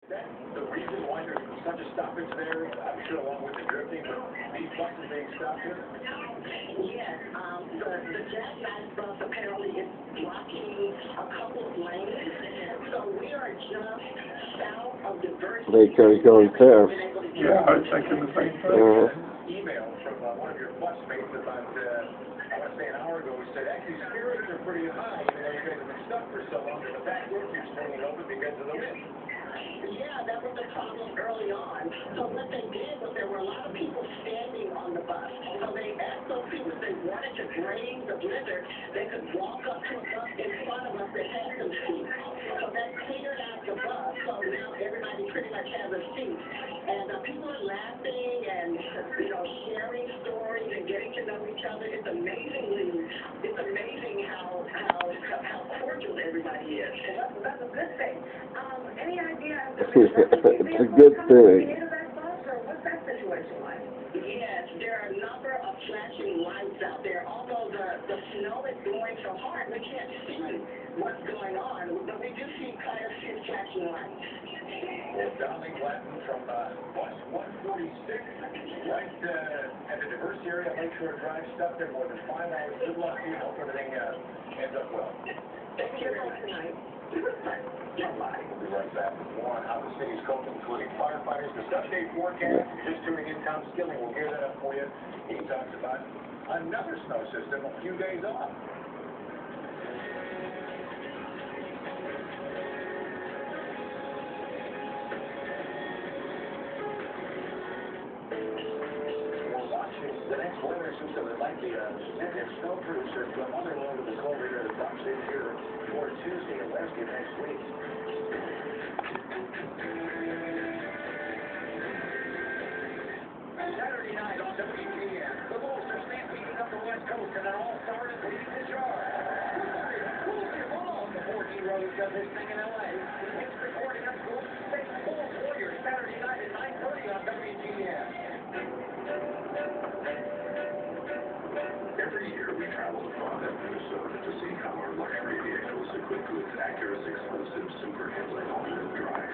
That's the reason why there's such a stoppage there, I'm sure along with the drifting, with these buses being stopped here? Yes, the jackknife bus apparently is blocking a couple of lanes, so we are just south of the Virgin. They could going fast. Yeah, I was thinking the same thing. Email from one of your busmates about, I want to say an hour ago, he said, actually, spirits are pretty high, even though you guys have been stuck for so long, but the back door keeps swinging open because of the wind. Yeah, that was the problem early on. So what they did was there were a lot of people standing on the bus. So they asked those people if they wanted to brave the blizzard, they could walk up to a bus in front of us that had some seats. So that cleared out the bus. So now everybody pretty much has a seat. And people are laughing and, sharing stories and getting to know each other. It's amazing how cordial everybody is. Well, that's a good thing. Any idea of It's a good thing. What's that situation like? Yes, there are a number of flashing lights out there. Although the snow is blowing so hard, we can't see what's going on. But we do see quite a few flashing lights. Well, Dolly Glatton from bus 146, right at the diverse area, Lakeshore Drive, stuck there more than 5 hours. Good luck to you. Hope everything ends up well. Thank you tonight. We'll be right back with more on how the city's coping, including firefighters. The 7-day forecast, if you're just tuning in, Tom Skilling will gear that up for you. He talks about another snow system a few days off. We're watching the next weather system that might be a significant snow producer from other load of the cold air that dumps in here toward Tuesday and Wednesday next week. Saturday night on WGN, the Wolves are stampeding up the West Coast and an all-star is leading the charge. Who's the ball? The 14 Rose does his thing in LA. It's recording up Golden State Bulls Warriors Saturday night at 9:30 on WGN. Every year we travel to Frontenac, Minnesota to see how our luxury vehicles equipped with Acura's exclusive super handling all-wheel drive